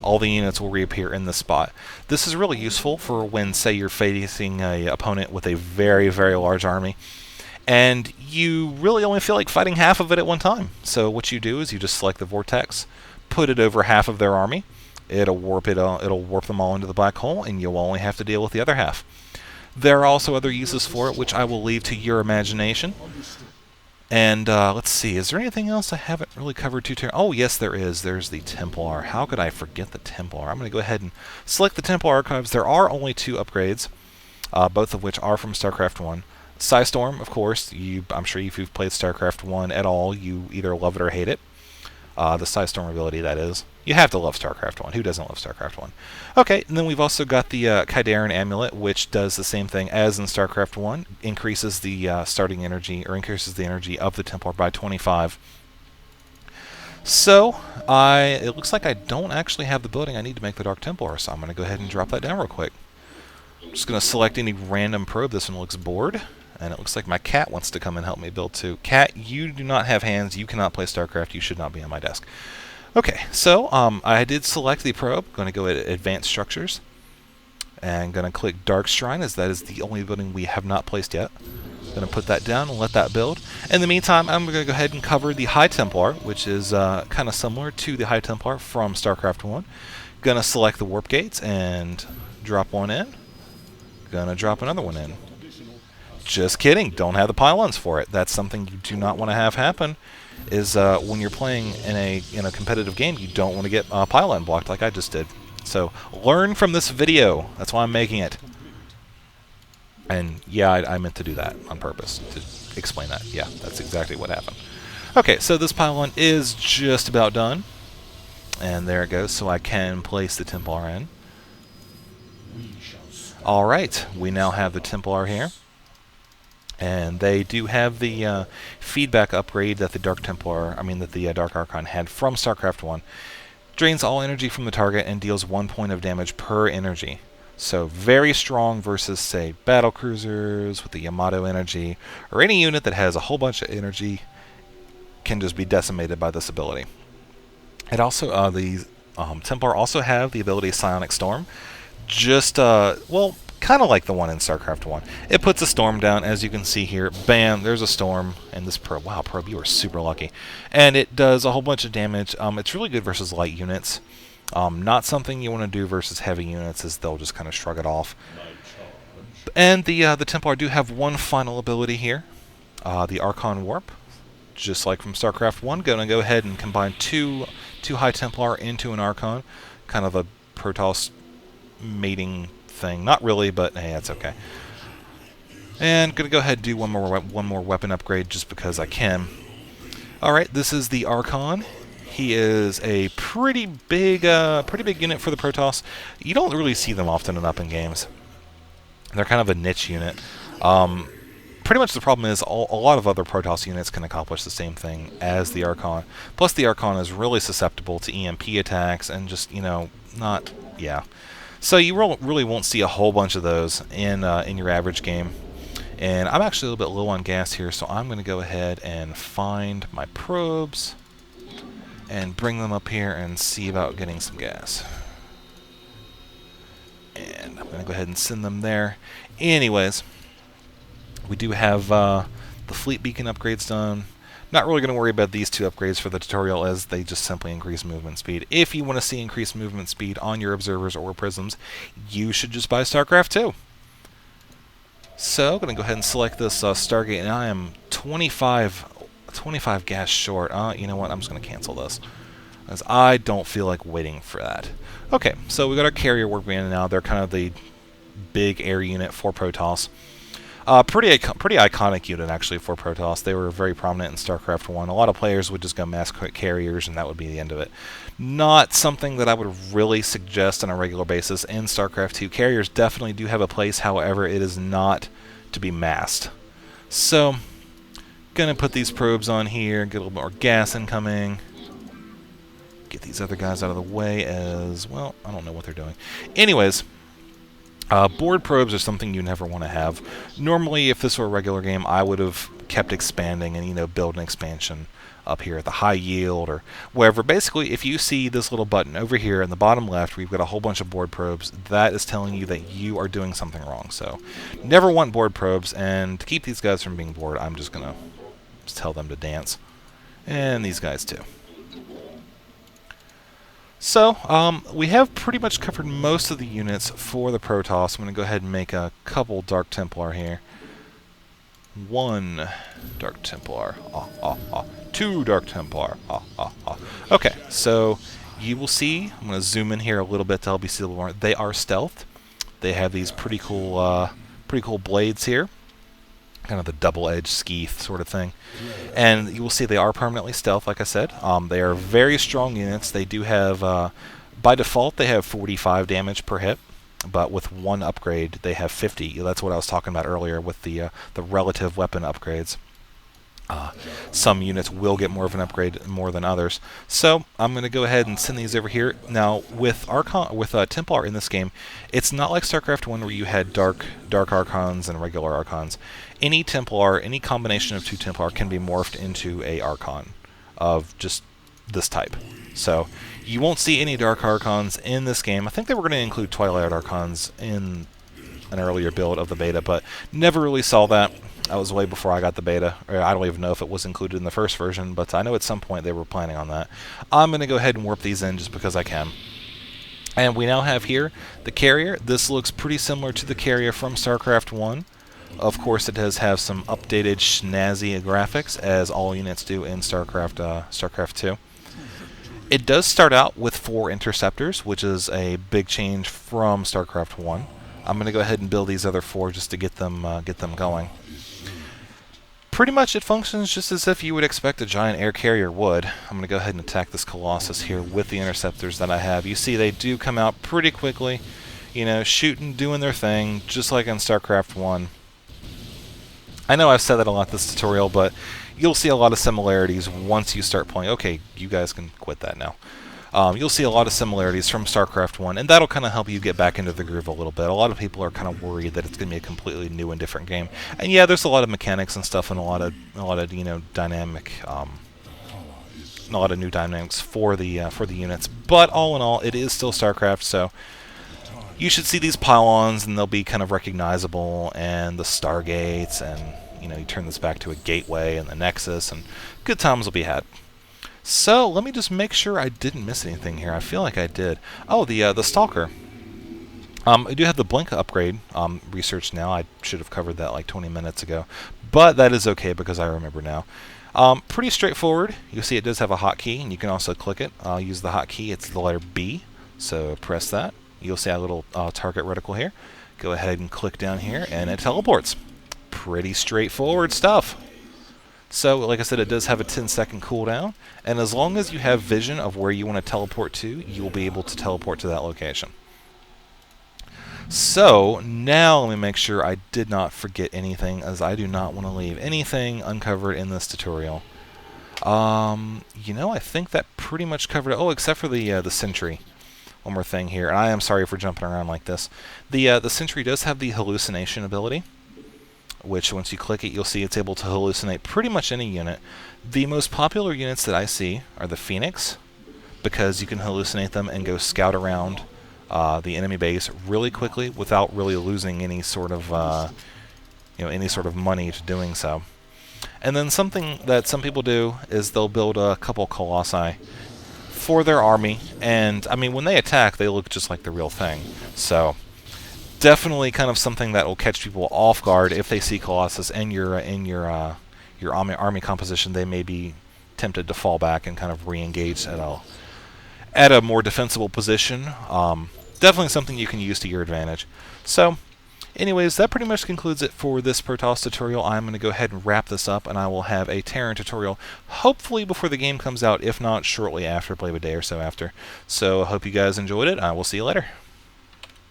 all the units will reappear in the spot. This is really useful for when, say, you're facing an opponent with a very, very large army, and you really only feel like fighting half of it at one time. So what you do is you just select the vortex, put it over half of their army. It'll warp them all into the black hole, and you'll only have to deal with the other half. There are also other uses for it, which I will leave to your imagination. And let's see, is there anything else I haven't really covered too terribly? Oh, yes, there is. There's the Templar. How could I forget the Templar? I'm going to go ahead and select the Templar archives. There are only 2 upgrades, both of which are from StarCraft 1. Psystorm, of course. I'm sure if you've played StarCraft 1 at all, you either love it or hate it. The Psystorm ability, that is. You have to love StarCraft 1. Who doesn't love StarCraft 1? Okay, and then we've also got the Kaidaran Amulet, which does the same thing as in StarCraft 1. Increases the starting energy, or increases the energy of the Templar by 25. So, it looks like I don't actually have the building I need to make the Dark Templar, so I'm going to go ahead and drop that down real quick. I'm just going to select any random probe. This one looks bored. And it looks like my cat wants to come and help me build too. Cat, you do not have hands. You cannot play StarCraft. You should not be on my desk. Okay, so I did select the probe. Going to go at Advanced Structures. And going to click Dark Shrine, as that is the only building we have not placed yet. Going to put that down and let that build. In the meantime, I'm going to go ahead and cover the High Templar, which is kind of similar to the High Templar from StarCraft 1. Going to select the Warp Gates and drop one in. Going to drop another one in. Just kidding, don't have the pylons for it. That's something you do not want to have happen, is when you're playing in a competitive game, you don't want to get pylon blocked like I just did. So learn from this video. That's why I'm making it. And yeah, I meant to do that on purpose, to explain that. Yeah, that's exactly what happened. Okay, so this pylon is just about done. And there it goes, so I can place the Templar in. Alright, we now have the Templar here. And they do have the feedback upgrade that the Dark Archon had from StarCraft 1. Drains all energy from the target and deals 1 point of damage per energy. So very strong versus, say, battle cruisers with the Yamato energy, or any unit that has a whole bunch of energy can just be decimated by this ability. It also, the Templar also have the ability Psionic Storm. Just, well, kind of like the one in StarCraft 1. It puts a storm down, as you can see here. Bam, there's a storm. And this probe, wow, probe, you are super lucky. And it does a whole bunch of damage. It's really good versus light units. Not something you want to do versus heavy units, as they'll just kind of shrug it off. And the Templar do have one final ability here. The Archon Warp. Just like from StarCraft 1, going to go ahead and combine two High Templar into an Archon. Kind of a Protoss mating thing. Not really, but hey, that's okay. And going to go ahead and do one more weapon upgrade just because I can. Alright, this is the Archon. He is a pretty big unit for the Protoss. You don't really see them often enough in games. They're kind of a niche unit. Pretty much the problem is a lot of other Protoss units can accomplish the same thing as the Archon. Plus the Archon is really susceptible to EMP attacks and just, yeah. So you really won't see a whole bunch of those in your average game. And I'm actually a little bit low on gas here, so I'm going to go ahead and find my probes and bring them up here and see about getting some gas. And I'm going to go ahead and send them there. Anyways, we do have the fleet beacon upgrades done. Not really going to worry about these 2 upgrades for the tutorial, as they just simply increase movement speed. If you want to see increased movement speed on your observers or prisms, you should just buy StarCraft 2. So, I'm going to go ahead and select this Stargate, and I am 25 gas short. You know what? I'm just going to cancel this, as I don't feel like waiting for that. Okay, so we got our carrier warband now. They're kind of the big air unit for Protoss. Pretty iconic unit, actually, for Protoss. They were very prominent in StarCraft 1. A lot of players would just go mass carriers, and that would be the end of it. Not something that I would really suggest on a regular basis in StarCraft 2. Carriers definitely do have a place, however, it is not to be massed. So, gonna put these probes on here, get a little more gas incoming. Get these other guys out of the way as well. I don't know what they're doing. Anyways, board probes are something you never want to have. Normally, if this were a regular game, I would have kept expanding and, build an expansion up here at the high yield or wherever. Basically, if you see this little button over here in the bottom left where you've got a whole bunch of board probes, that is telling you that you are doing something wrong. So never want board probes, and to keep these guys from being bored, I'm just going to tell them to dance. And these guys too. So, we have pretty much covered most of the units for the Protoss. I'm going to go ahead and make a couple Dark Templar here. 1 Dark Templar. 2 Dark Templar. Okay, so you will see, I'm going to zoom in here a little bit to help you see a little more. They are stealthed. They have these pretty cool blades here. Kind of the double-edged skeeth sort of thing. And you will see they are permanently stealth, like I said. They are very strong units. They do have, by default, they have 45 damage per hit. But with one upgrade, they have 50. That's what I was talking about earlier with the relative weapon upgrades. Some units will get more of an upgrade more than others. So I'm going to go ahead and send these over here. Now with Templar in this game, it's not like Starcraft 1 where you had dark Archons and regular Archons. Any Templar, any combination of 2 Templar can be morphed into a Archon of just this type. So you won't see any dark Archons in this game. I think they were going to include Twilight Archons in an earlier build of the beta, but never really saw that. That was way before I got the beta. I don't even know if it was included in the first version, but I know at some point they were planning on that. I'm going to go ahead and warp these in just because I can. And we now have here the carrier. This looks pretty similar to the carrier from StarCraft 1. Of course, it does have some updated snazzy graphics, as all units do in StarCraft 2. It does start out with 4 interceptors, which is a big change from StarCraft 1. I'm going to go ahead and build these other 4 just to get them going. Pretty much it functions just as if you would expect a giant air carrier would. I'm going to go ahead and attack this Colossus here with the interceptors that I have. You see they do come out pretty quickly, you know, shooting, doing their thing, just like in StarCraft 1. I know I've said that a lot this tutorial, but you'll see a lot of similarities once you start playing. Okay, you guys can quit that now. You'll see a lot of similarities from StarCraft 1, and that'll kind of help you get back into the groove a little bit. A lot of people are kind of worried that it's going to be a completely new and different game. And yeah, there's a lot of mechanics and stuff, and a lot of you know, dynamic, a lot of new dynamics for the units. But all in all, it is still StarCraft, so you should see these pylons, and they'll be kind of recognizable, and the Stargates, and you know, you turn this back to a gateway and the Nexus, and good times will be had. So let me just make sure I didn't miss anything here. I feel like I did. Oh, the Stalker. I do have the blink upgrade researched now. I should have covered that like 20 minutes ago, but that is okay because I remember now. Pretty straightforward. You'll see it does have a hotkey, and you can also click it. I'll use the hotkey. It's the letter B, so press that. You'll see a little target reticle here. Go ahead and click down here, and it teleports. Pretty straightforward stuff. So, like I said, it does have a 10-second cooldown, and as long as you have vision of where you want to teleport to, you will be able to teleport to that location. So, now let me make sure I did not forget anything, as I do not want to leave anything uncovered in this tutorial. You know, I think that pretty much covered it. Oh, except for the Sentry. One more thing here, and I am sorry for jumping around like this. The Sentry does have the hallucination ability, which once you click it, you'll see it's able to hallucinate pretty much any unit. The most popular units that I see are the Phoenix, because you can hallucinate them and go scout around the enemy base really quickly without really losing any sort of any sort of money to doing so. And then something that some people do is they'll build a couple Colossi for their army, and I mean, when they attack, they look just like the real thing. So definitely kind of something that will catch people off guard if they see Colossus and your army composition. They may be tempted to fall back and kind of re-engage at a more defensible position. Definitely something you can use to your advantage. So, anyways, that pretty much concludes it for this Protoss tutorial. I'm going to go ahead and wrap this up, and I will have a Terran tutorial hopefully before the game comes out, if not shortly after, probably a day or so after. So I hope you guys enjoyed it. I will see you later.